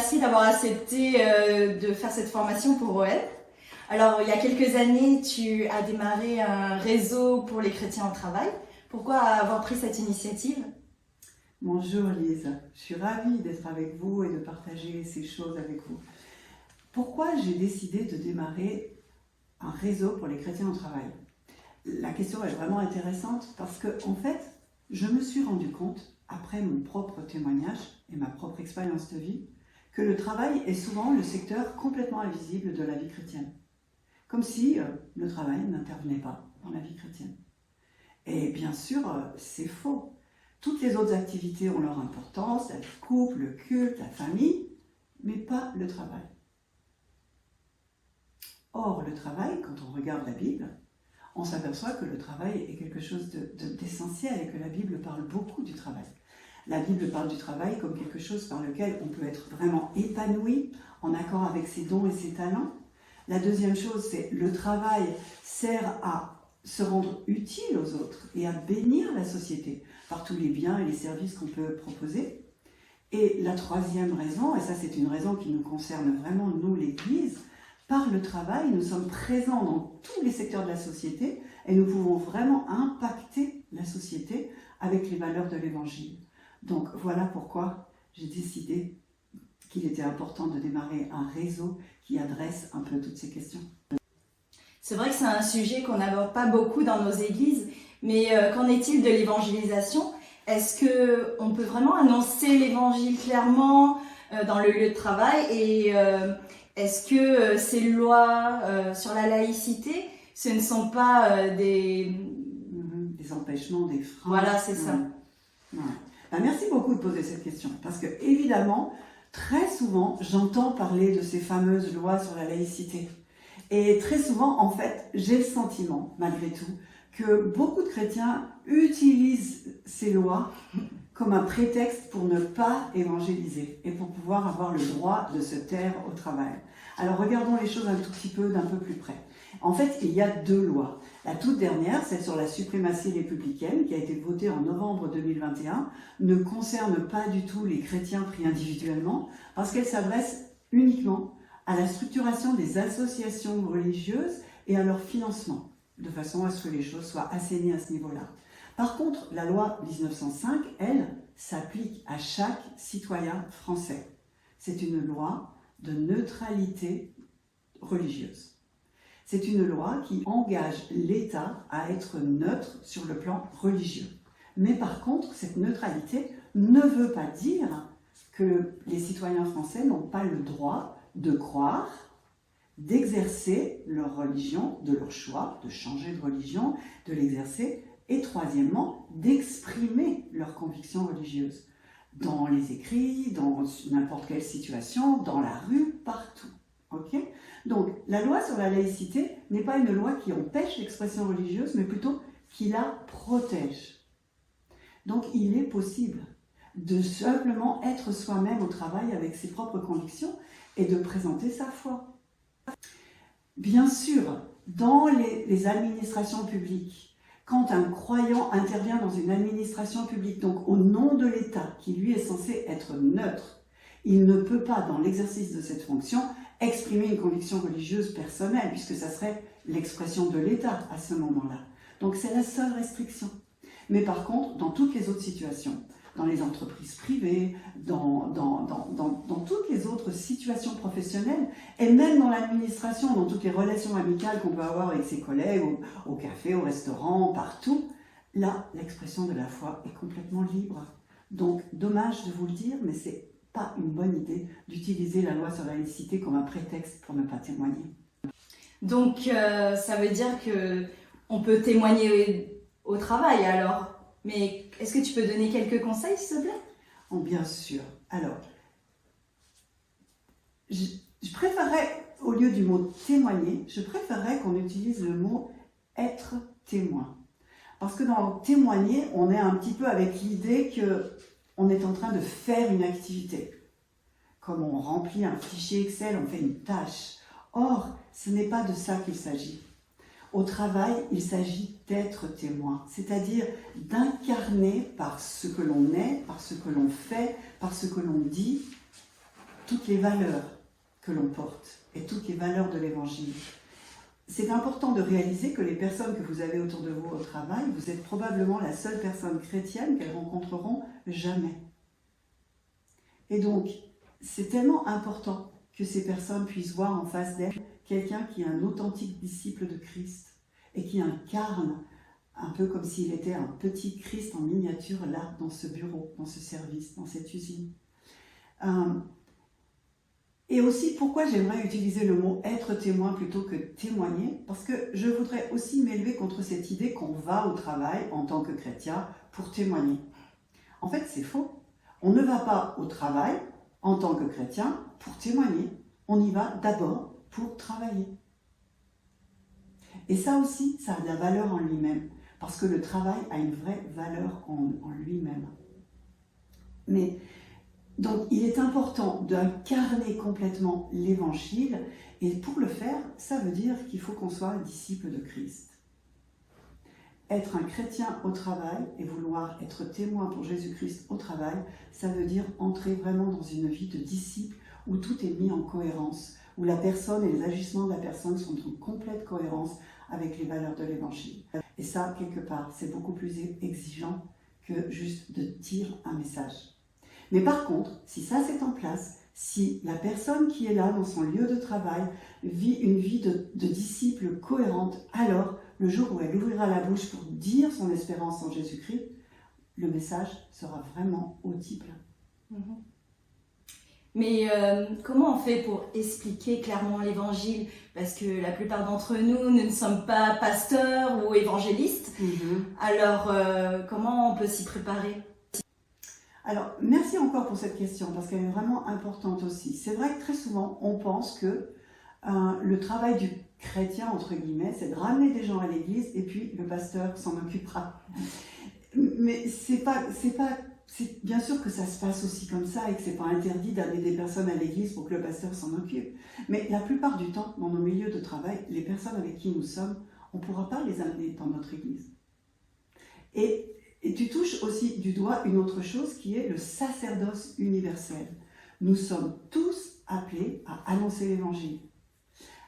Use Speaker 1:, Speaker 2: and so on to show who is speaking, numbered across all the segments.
Speaker 1: merci d'avoir accepté de faire cette formation pour OL. Alors, il y a quelques années, tu as démarré un réseau pour les chrétiens au travail. Pourquoi avoir pris cette initiative?
Speaker 2: Bonjour Lise, je suis ravie d'être avec vous et de partager ces choses avec vous. Pourquoi j'ai décidé de démarrer un réseau pour les chrétiens au travail? La question est vraiment intéressante parce que, en fait, je me suis rendu compte, après mon propre témoignage et ma propre expérience de vie, que le travail est souvent le secteur complètement invisible de la vie chrétienne. Comme si le travail n'intervenait pas dans la vie chrétienne. Et bien sûr, c'est faux. Toutes les autres activités ont leur importance, le couple, le culte, la famille, mais pas le travail. Or, le travail, quand on regarde la Bible, on s'aperçoit que le travail est quelque chose d'essentiel et que la Bible parle beaucoup du travail. La Bible parle du travail comme quelque chose par lequel on peut être vraiment épanoui, en accord avec ses dons et ses talents. La deuxième chose, c'est le travail sert à se rendre utile aux autres et à bénir la société par tous les biens et les services qu'on peut proposer. Et la troisième raison, et ça c'est une raison qui nous concerne vraiment, nous l'Église, par le travail, nous sommes présents dans tous les secteurs de la société et nous pouvons vraiment impacter la société avec les valeurs de l'Évangile. Donc voilà pourquoi j'ai décidé qu'il était important de démarrer un réseau qui adresse un peu toutes ces questions.
Speaker 1: C'est vrai que c'est un sujet qu'on n'aborde pas beaucoup dans nos églises, mais qu'en est-il de l'évangélisation? Est-ce qu'on peut vraiment annoncer l'évangile clairement dans le lieu de travail? Et est-ce que ces lois sur la laïcité, ce ne sont pas des
Speaker 2: empêchements, des freins?
Speaker 1: Voilà, c'est ça.
Speaker 2: Ouais. Ben, merci beaucoup de poser cette question, parce que évidemment, très souvent, j'entends parler de ces fameuses lois sur la laïcité. Et très souvent, en fait, j'ai le sentiment, malgré tout, que beaucoup de chrétiens utilisent ces lois comme un prétexte pour ne pas évangéliser et pour pouvoir avoir le droit de se taire au travail. Alors regardons les choses un tout petit peu d'un peu plus près. En fait, il y a deux lois. La toute dernière, celle sur la suprématie républicaine, qui a été votée en novembre 2021, ne concerne pas du tout les chrétiens pris individuellement, parce qu'elle s'adresse uniquement à la structuration des associations religieuses et à leur financement, de façon à ce que les choses soient assainies à ce niveau-là. Par contre, la loi 1905, elle, s'applique à chaque citoyen français. C'est une loi de neutralité religieuse. C'est une loi qui engage l'État à être neutre sur le plan religieux. Mais par contre, cette neutralité ne veut pas dire que les citoyens français n'ont pas le droit de croire, d'exercer leur religion, de leur choix, de changer de religion, de l'exercer, et troisièmement, d'exprimer leurs convictions religieuses dans les écrits, dans n'importe quelle situation, dans la rue, partout. Okay? Donc, la loi sur la laïcité n'est pas une loi qui empêche l'expression religieuse, mais plutôt qui la protège. Donc, il est possible de simplement être soi-même au travail avec ses propres convictions et de présenter sa foi. Bien sûr, dans les administrations publiques, quand un croyant intervient dans une administration publique, donc au nom de l'État, qui lui est censé être neutre, il ne peut pas, dans l'exercice de cette fonction, exprimer une conviction religieuse personnelle, puisque ça serait l'expression de l'État à ce moment-là. Donc c'est la seule restriction. Mais par contre, dans toutes les autres situations, dans les entreprises privées, dans toutes les autres situations professionnelles, et même dans l'administration, dans toutes les relations amicales qu'on peut avoir avec ses collègues, au café, au restaurant, partout, là, l'expression de la foi est complètement libre. Donc, dommage de vous le dire, mais c'est pas une bonne idée d'utiliser la loi sur la laïcité comme un prétexte pour ne pas témoigner.
Speaker 1: Donc, ça veut dire qu'on peut témoigner au travail alors? Mais est-ce que tu peux donner quelques conseils, s'il te plaît?
Speaker 2: Oh, bien sûr. Alors, je préférerais, au lieu du mot témoigner, je préférerais qu'on utilise le mot être témoin. Parce que dans témoigner, on est un petit peu avec l'idée qu'on est en train de faire une activité. Comme on remplit un fichier Excel, on fait une tâche. Or, ce n'est pas de ça qu'il s'agit. Au travail, il s'agit d'être témoin, c'est-à-dire d'incarner par ce que l'on est, par ce que l'on fait, par ce que l'on dit, toutes les valeurs que l'on porte et toutes les valeurs de l'Évangile. C'est important de réaliser que les personnes que vous avez autour de vous au travail, vous êtes probablement la seule personne chrétienne qu'elles rencontreront jamais. Et donc, c'est tellement important que ces personnes puissent voir en face d'elles quelqu'un qui est un authentique disciple de Christ et qui incarne un peu comme s'il était un petit Christ en miniature là, dans ce bureau, dans ce service, dans cette usine. Et aussi, pourquoi j'aimerais utiliser le mot « être témoin » plutôt que « témoigner » parce que je voudrais aussi m'élever contre cette idée qu'on va au travail en tant que chrétien pour témoigner. En fait, c'est faux. On ne va pas au travail en tant que chrétien pour témoigner. On y va d'abord pour travailler. Et ça aussi, ça a de la valeur en lui-même, parce que le travail a une vraie valeur en lui-même. Mais donc, il est important d'incarner complètement l'Évangile, et pour le faire, ça veut dire qu'il faut qu'on soit un disciple de Christ. Être un chrétien au travail et vouloir être témoin pour Jésus-Christ au travail, ça veut dire entrer vraiment dans une vie de disciple où tout est mis en cohérence, où la personne et les agissements de la personne sont en complète cohérence avec les valeurs de l'Évangile. Et ça, quelque part, c'est beaucoup plus exigeant que juste de dire un message. Mais par contre, si ça c'est en place, si la personne qui est là dans son lieu de travail vit une vie de disciple cohérente, alors le jour où elle ouvrira la bouche pour dire son espérance en Jésus-Christ, le message sera vraiment audible.
Speaker 1: Mais comment on fait pour expliquer clairement l'Évangile? Parce que la plupart d'entre nous ne sommes pas pasteurs ou évangélistes. Alors, comment on peut s'y préparer?
Speaker 2: Alors, merci encore pour cette question, parce qu'elle est vraiment importante aussi. C'est vrai que très souvent, on pense que le travail du chrétien, entre guillemets, c'est de ramener des gens à l'église et puis le pasteur s'en occupera. Mais c'est bien sûr que ça se passe aussi comme ça et que c'est pas interdit d'amener des personnes à l'église pour que le pasteur s'en occupe. Mais la plupart du temps, dans nos milieux de travail, les personnes avec qui nous sommes, on ne pourra pas les amener dans notre église. Et tu touches aussi du doigt une autre chose qui est le sacerdoce universel. Nous sommes tous appelés à annoncer l'Évangile.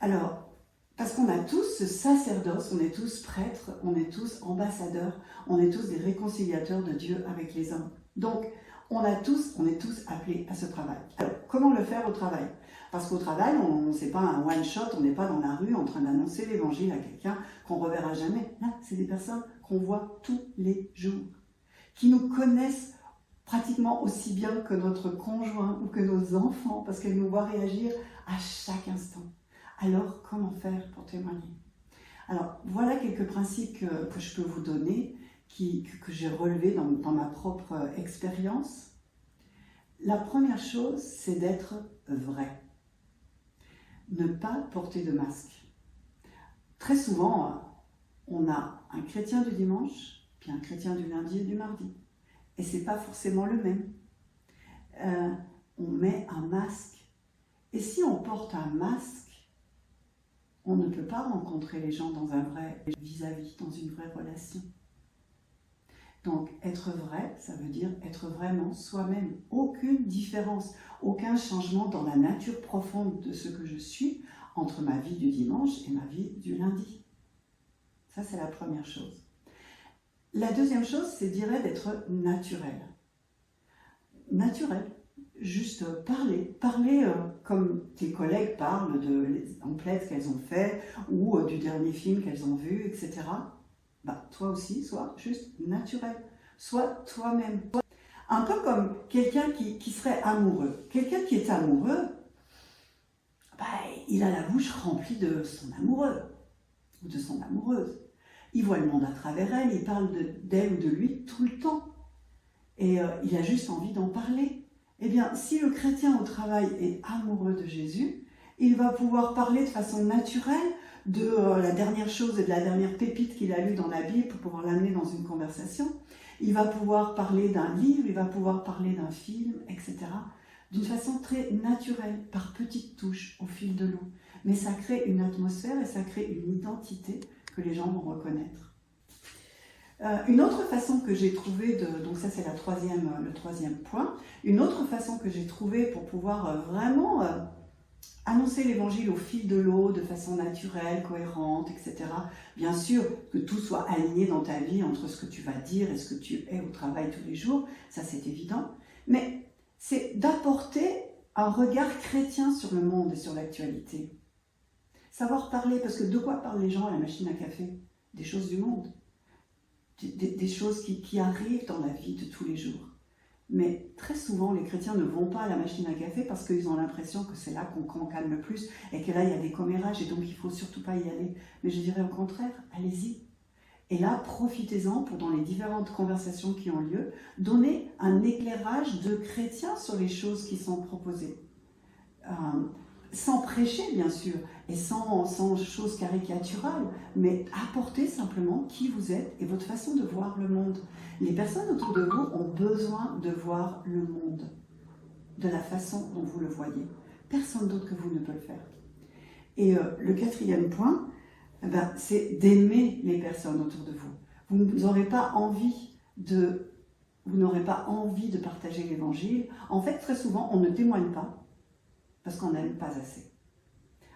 Speaker 2: Alors, parce qu'on a tous ce sacerdoce, on est tous prêtres, on est tous ambassadeurs, on est tous des réconciliateurs de Dieu avec les hommes. Donc, on est tous appelés à ce travail. Alors, comment le faire au travail? Parce qu'au travail, c'est pas un one-shot, on n'est pas dans la rue en train d'annoncer l'Évangile à quelqu'un qu'on ne reverra jamais. Là, c'est des personnes qu'on voit tous les jours, qui nous connaissent pratiquement aussi bien que notre conjoint ou que nos enfants, parce qu'elles nous voient réagir à chaque instant. Alors, comment faire pour témoigner? Alors, voilà quelques principes que je peux vous donner, que j'ai relevés dans ma propre expérience. La première chose, c'est d'être vrai. Ne pas porter de masque. Très souvent, on a un chrétien du dimanche, puis un chrétien du lundi et du mardi. Et ce n'est pas forcément le même. On met un masque. Et si on porte un masque, on ne peut pas rencontrer les gens dans un vrai vis-à-vis, dans une vraie relation. Donc, être vrai, ça veut dire être vraiment soi-même. Aucune différence, aucun changement dans la nature profonde de ce que je suis entre ma vie du dimanche et ma vie du lundi. Ça, c'est la première chose. La deuxième chose, c'est d'être naturel. Naturel. Juste parler comme tes collègues parlent des emplettes qu'elles ont fait ou du dernier film qu'elles ont vu, etc. Toi aussi, sois juste naturel. Sois toi-même. Un peu comme quelqu'un qui serait amoureux. Quelqu'un qui est amoureux, il a la bouche remplie de son amoureux ou de son amoureuse. Il voit le monde à travers elle, il parle d'elle ou de lui tout le temps. Et il a juste envie d'en parler. Eh bien, si le chrétien au travail est amoureux de Jésus, il va pouvoir parler de façon naturelle de la dernière chose et de la dernière pépite qu'il a lue dans la Bible pour pouvoir l'amener dans une conversation. Il va pouvoir parler d'un livre, il va pouvoir parler d'un film, etc. D'une façon très naturelle, par petites touches, au fil de l'eau. Mais ça crée une atmosphère et ça crée une identité que les gens vont reconnaître. Une autre façon que j'ai trouvé, donc ça c'est le troisième point, une autre façon que j'ai trouvé pour pouvoir vraiment annoncer l'évangile au fil de l'eau, de façon naturelle, cohérente, etc. Bien sûr, que tout soit aligné dans ta vie entre ce que tu vas dire et ce que tu es au travail tous les jours, ça c'est évident. Mais c'est d'apporter un regard chrétien sur le monde et sur l'actualité. Savoir parler, parce que de quoi parlent les gens à la machine à café? Des choses du monde. Des choses qui arrivent dans la vie de tous les jours. Mais très souvent, les chrétiens ne vont pas à la machine à café parce qu'ils ont l'impression que c'est là qu'on calme le plus et que là, il y a des commérages et donc il ne faut surtout pas y aller. Mais je dirais au contraire, allez-y. Et là, profitez-en pour, dans les différentes conversations qui ont lieu, donner un éclairage de chrétiens sur les choses qui sont proposées. Sans prêcher, bien sûr, et sans choses caricaturales, mais apportez simplement qui vous êtes et votre façon de voir le monde. Les personnes autour de vous ont besoin de voir le monde de la façon dont vous le voyez. Personne d'autre que vous ne peut le faire. Et le quatrième point, c'est d'aimer les personnes autour de vous. Vous n'aurez pas envie de partager l'évangile. En fait, très souvent, on ne témoigne pas parce qu'on n'aime pas assez.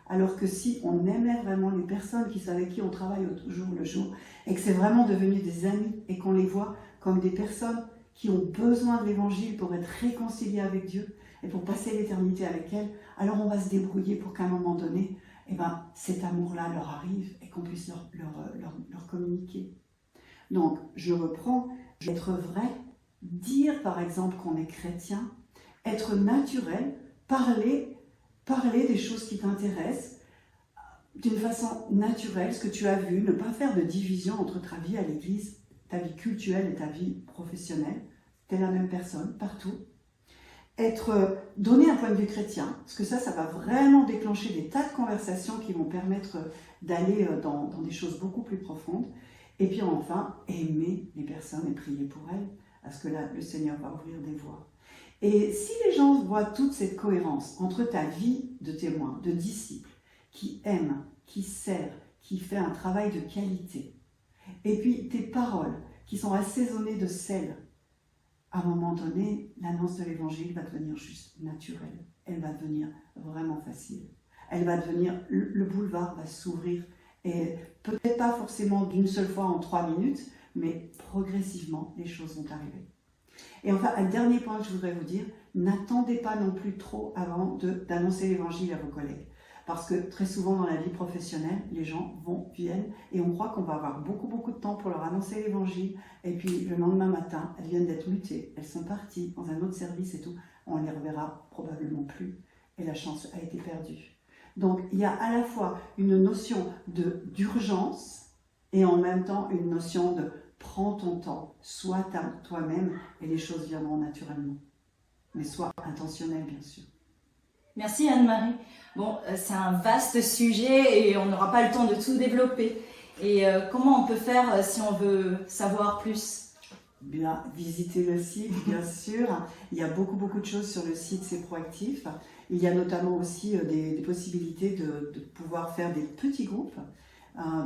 Speaker 2: Alors que si on aimait vraiment les personnes avec qui on travaille au jour le jour, et que c'est vraiment devenu des amis, et qu'on les voit comme des personnes qui ont besoin de l'évangile pour être réconciliées avec Dieu, et pour passer l'éternité avec elle, alors on va se débrouiller pour qu'à un moment donné, cet amour-là leur arrive, et qu'on puisse leur communiquer. Donc, je reprends, être vrai, dire par exemple qu'on est chrétien, être naturel, parler des choses qui t'intéressent d'une façon naturelle, ce que tu as vu, ne pas faire de division entre ta vie à l'église, ta vie cultuelle et ta vie professionnelle. Tu es la même personne partout. Donner un point de vue chrétien, parce que ça va vraiment déclencher des tas de conversations qui vont permettre d'aller dans des choses beaucoup plus profondes. Et puis enfin, aimer les personnes et prier pour elles, parce que là, le Seigneur va ouvrir des voies. Et si les gens voient toute cette cohérence entre ta vie de témoin, de disciple, qui aime, qui sert, qui fait un travail de qualité, et puis tes paroles qui sont assaisonnées de sel, à un moment donné, l'annonce de l'évangile va devenir juste naturelle. Elle va devenir vraiment facile. Le boulevard va s'ouvrir, et peut-être pas forcément d'une seule fois en 3 minutes, mais progressivement, les choses vont arriver. Et enfin, un dernier point que je voudrais vous dire, n'attendez pas non plus trop avant d'annoncer l'évangile à vos collègues. Parce que très souvent dans la vie professionnelle, les gens viennent et on croit qu'on va avoir beaucoup de temps pour leur annoncer l'évangile. Et puis le lendemain matin, elles viennent d'être mutées, elles sont parties dans un autre service et tout. On ne les reverra probablement plus et la chance a été perdue. Donc il y a à la fois une notion d'urgence et en même temps une notion de prends ton temps, sois toi-même et les choses viendront naturellement. Mais sois intentionnel, bien sûr.
Speaker 1: Merci Anne-Marie. Bon, c'est un vaste sujet et on n'aura pas le temps de tout développer. Et comment on peut faire si on veut savoir plus?
Speaker 2: Bien, visiter le site, bien sûr. Il y a beaucoup de choses sur le site, c'est proactif. Il y a notamment aussi des possibilités de pouvoir faire des petits groupes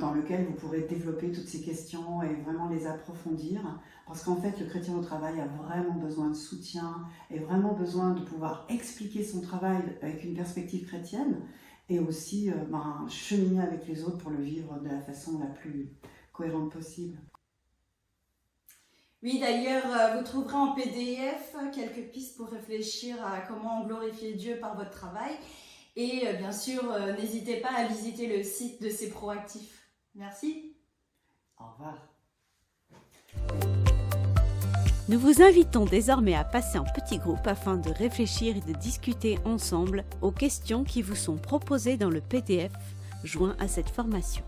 Speaker 2: dans lesquels vous pourrez développer toutes ces questions et vraiment les approfondir. Parce qu'en fait, le chrétien au travail a vraiment besoin de soutien et vraiment besoin de pouvoir expliquer son travail avec une perspective chrétienne et aussi cheminer avec les autres pour le vivre de la façon la plus cohérente possible.
Speaker 1: Oui, d'ailleurs, vous trouverez en PDF quelques pistes pour réfléchir à comment glorifier Dieu par votre travail. Et bien sûr, n'hésitez pas à visiter le site de ces proactifs. Merci.
Speaker 2: Au revoir.
Speaker 3: Nous vous invitons désormais à passer en petit groupe afin de réfléchir et de discuter ensemble aux questions qui vous sont proposées dans le PDF joint à cette formation.